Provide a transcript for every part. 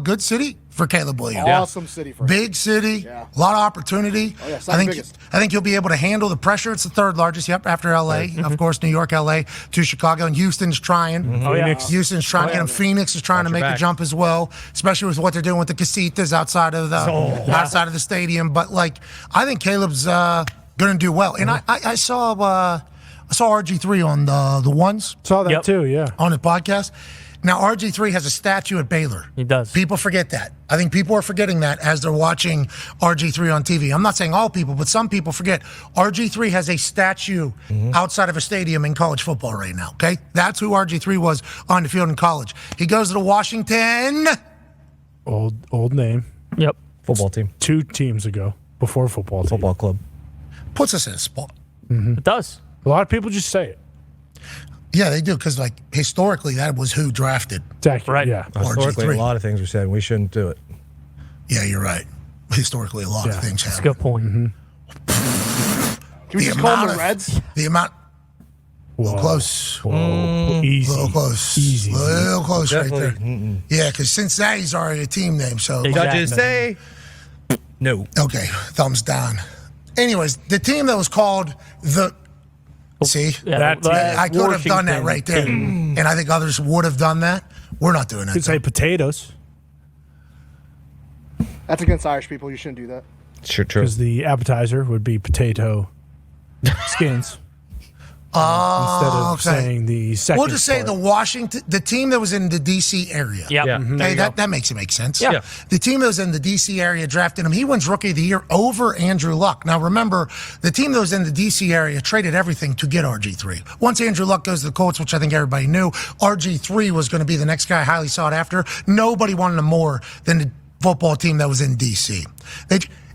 good city for Caleb Williams. Awesome city for him. Big city, a lot of opportunity. Oh, yeah, I think he'll be able to handle the pressure. It's the third largest, after LA. Of course, New York, LA, to Chicago, and Houston's trying. Houston's trying to get him. Phoenix is trying to make a jump as well, especially with what they're doing with the casitas outside of the stadium. But I think Caleb's going to do well. And I saw RG3 on the ones. Saw that too, yeah. On his podcast. Now, RG3 has a statue at Baylor. He does. People forget that. I think people are forgetting that as they're watching RG3 on TV. I'm not saying all people, but some people forget. RG3 has a statue outside of a stadium in college football right now, okay? That's who RG3 was on the field in college. He goes to the Washington. Old name. Yep. Football team. 2 teams ago, before football team. Football club. Puts us in a spot. It does. A lot of people just say it. Yeah, they do, because historically, that was who drafted. It's accurate, right. Yeah. Historically, RG3. a lot of things were said. We shouldn't do it. Yeah, you're right. Historically, a lot of things That's a happen. good point. Can we just call them the Reds? The amount. Whoa. Close. Whoa. Easy. Little close. Easy. Little close Definitely. right there. Yeah, because Cincinnati's already a team name, so. Judges say no. Okay, thumbs down. Anyways, the team that was called the. See? I could have done that right there. And I think others would have done that. We're not doing that. Could say potatoes. That's against Irish people. You shouldn't do that. Sure, true. Because the appetizer would be potato skins. Instead of saying the second We'll just say part. the Washington, the team that was in the D.C. area. Yep. Yeah. Okay, that makes it make sense. Yeah. The team that was in the D.C. area drafted him. He wins Rookie of the Year over Andrew Luck. Now, remember, the team that was in the D.C. area traded everything to get RG3. Once Andrew Luck goes to the Colts, which I think everybody knew, RG3 was going to be the next guy highly sought after. Nobody wanted him more than the football team that was in D.C.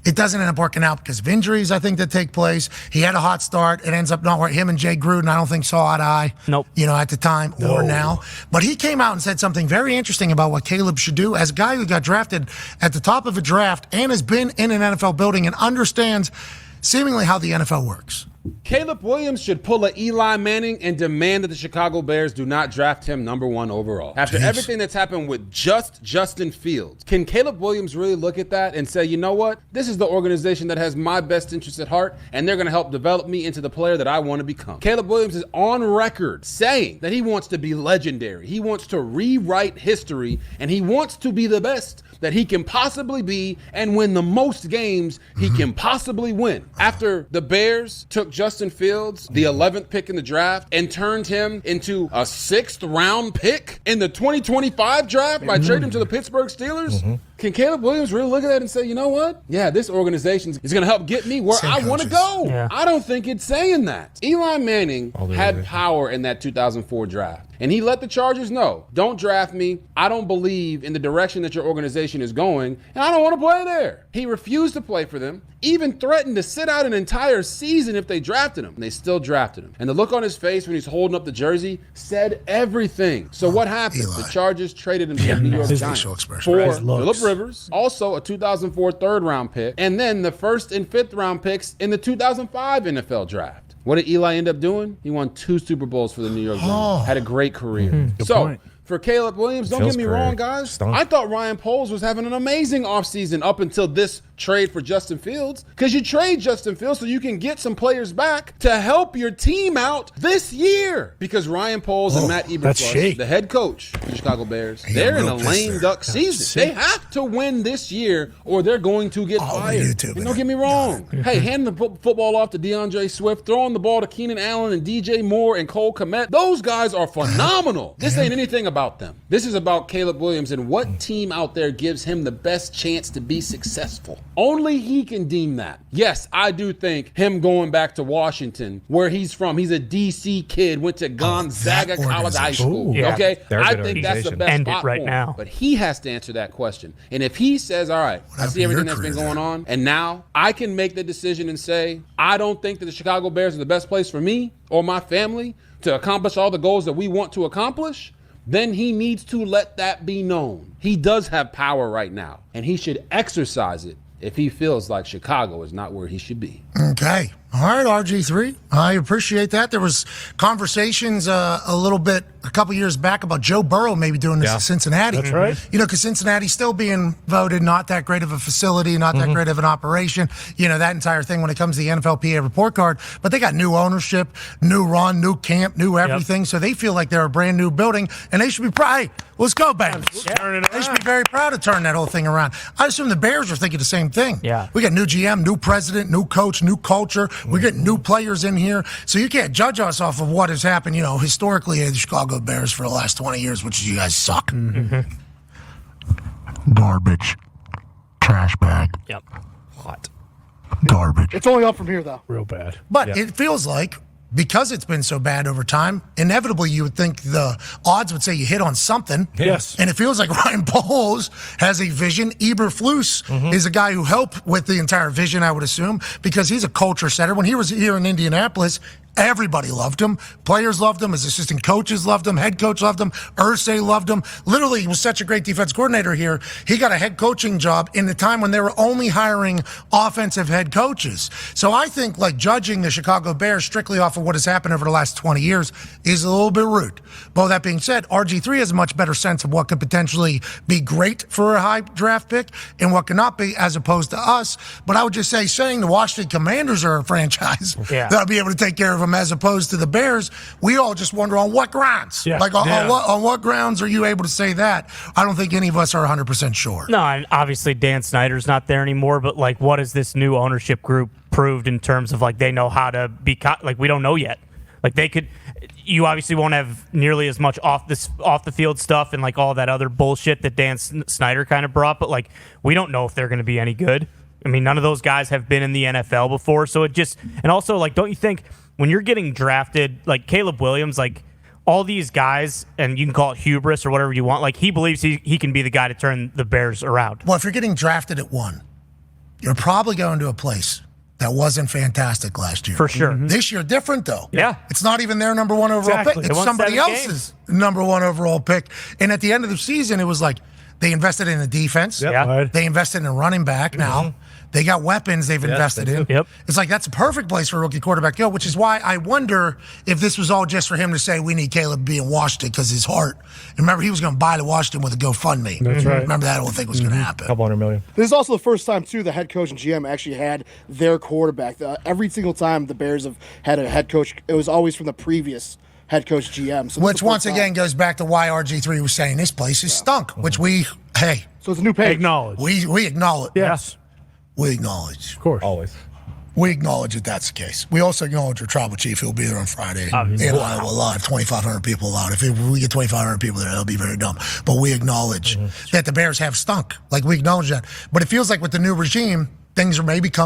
It doesn't end up working out because of injuries, I think, that take place. He had a hot start. It ends up not working. Him and Jay Gruden, I don't think, saw eye to eye. Nope. At the time or now. But he came out and said something very interesting about what Caleb should do as a guy who got drafted at the top of a draft and has been in an NFL building and understands seemingly how the NFL works. Caleb Williams should pull a Eli Manning and demand that the Chicago Bears do not draft him number 1 overall. After everything that's happened with Justin Fields, can Caleb Williams really look at that and say, you know what? This is the organization that has my best interest at heart, and they're going to help develop me into the player that I want to become. Caleb Williams is on record saying that he wants to be legendary. He wants to rewrite history, and he wants to be the best that he can possibly be and win the most games he can possibly win. After the Bears took Justin Fields, the 11th pick in the draft, and turned him into a 6th round pick in the 2025 draft by trading him to the Pittsburgh Steelers, can Caleb Williams really look at that and say, you know what? Yeah, this organization is going to help get me where I want to go. Yeah. I don't think it's saying that. Eli Manning had power in that 2004 draft. And he let the Chargers know, don't draft me. I don't believe in the direction that your organization is going, and I don't want to play there. He refused to play for them, even threatened to sit out an entire season if they drafted him. And they still drafted him. And the look on his face when he's holding up the jersey said everything. So what happened? Eli. The Chargers traded him to the New York His Giants facial expression. for His looks. Phillip Rivers, also a 2004 third-round pick, and then the 1st and 5th round picks in the 2005 NFL draft. What did Eli end up doing? He won 2 Super Bowls for the New York Giants. Had a great career. Good So point. for Caleb Williams, don't Phil's get me career wrong, guys. stunk. I thought Ryan Poles was having an amazing offseason up until this trade for Justin Fields, because you trade Justin Fields so you can get some players back to help your team out this year. Because Ryan Poles and Matt that's Eberflus, shake. the head coach of the Chicago Bears, got they're in real a pissed lame there. duck season. They have to win this year or they're going to get All over fired. YouTube, And don't get me wrong. Hey, hand the football off to DeAndre Swift, throwing the ball to Keenan Allen and DJ Moore and Cole Kmet. Those guys are phenomenal. This ain't anything about them. This is about Caleb Williams and what team out there gives him the best chance to be successful. Only he can deem that. Yes, I do think him going back to Washington, where he's from, he's a D.C. kid, went to Gonzaga that College High School. Ooh, yeah. Okay? They're a I good think that's the organization. best End it spot right for him. now. But he has to answer that question. And if he says, all right, I see everything that's been going on, and now I can make the decision and say, I don't think that the Chicago Bears are the best place for me or my family to accomplish all the goals that we want to accomplish, then he needs to let that be known. He does have power right now, and he should exercise it if he feels like Chicago is not where he should be. Okay. All right, RG3. I appreciate that. There was conversations a couple years back about Joe Burrow maybe doing this in Cincinnati. That's right. Because Cincinnati's still being voted not that great of a facility, not that great of an operation. That entire thing when it comes to the NFLPA report card. But they got new ownership, new run, new camp, new everything. So they feel like they're a brand new building, and they should be proud. Hey, let's go, Bengals. They should be very proud to turn that whole thing around. I assume the Bears are thinking the same thing. Yeah. We got new GM, new president, new coach, new culture. We're getting new players in here. So you can't judge us off of what has happened, historically in the Chicago Bears for the last 20 years, which is you guys suck. Garbage. Trash bag. Yep. Hot. Garbage. It's only up from here, though. Real bad. But it feels like, because it's been so bad over time, inevitably you would think the odds would say you hit on something. Yes. And it feels like Ryan Poles has a vision. Eberflus is a guy who helped with the entire vision, I would assume, because he's a culture setter. When he was here in Indianapolis, everybody loved him. Players loved him. His assistant coaches loved him. Head coach loved him. Irsay loved him. Literally, he was such a great defense coordinator here. He got a head coaching job in the time when they were only hiring offensive head coaches. So I think judging the Chicago Bears strictly off of what has happened over the last 20 years is a little bit rude. But with that being said, RG3 has a much better sense of what could potentially be great for a high draft pick and what cannot be, as opposed to us. But I would just saying the Washington Commanders are a franchise that'll be able to take care of them as opposed to the Bears. We all just wonder on what grounds. Yeah. On what grounds are you able to say that? I don't think any of us are 100% sure. No, and obviously Dan Snyder's not there anymore, but what has this new ownership group proved in terms of they know how to be we don't know yet. You obviously won't have nearly as much off the field stuff and all that other bullshit that Dan Snyder kind of brought, but we don't know if they're going to be any good. I mean, none of those guys have been in the NFL before, so and also don't you think when you're getting drafted, Caleb Williams, all these guys, and you can call it hubris or whatever you want, he believes he can be the guy to turn the Bears around. Well, if you're getting drafted at 1, you're probably going to a place that wasn't fantastic last year. For sure. This year, different, though. Yeah. It's not even their number 1 overall Exactly. pick. It's somebody else's number 1 overall pick. And at the end of the season, it was they invested in the defense. Yep. Yeah. Right. They invested in a running back now. They got weapons they've invested in. Yep. It's that's a perfect place for a rookie quarterback to go, which is why I wonder if this was all just for him to say we need Caleb to be in Washington because his heart. And remember, he was going to buy to Washington with a GoFundMe. That's right. Remember that whole thing was going to happen. Couple $100 million. This is also the first time, too, the head coach and GM actually had their quarterback. Every single time the Bears have had a head coach, it was always from the previous head coach GM. So Which once again goes back to why RG3 was saying this place is stunk, which we So it's a new page. Acknowledge. we acknowledge. Yes. We acknowledge. Of course. Always. We acknowledge that that's the case. We also acknowledge our tribal chief who will be there on Friday in Iowa Live, 2,500 people allowed. If we get 2,500 people there, that'll be very dumb. But we acknowledge that the Bears have stunk. We acknowledge that. But it feels like with the new regime, things are maybe coming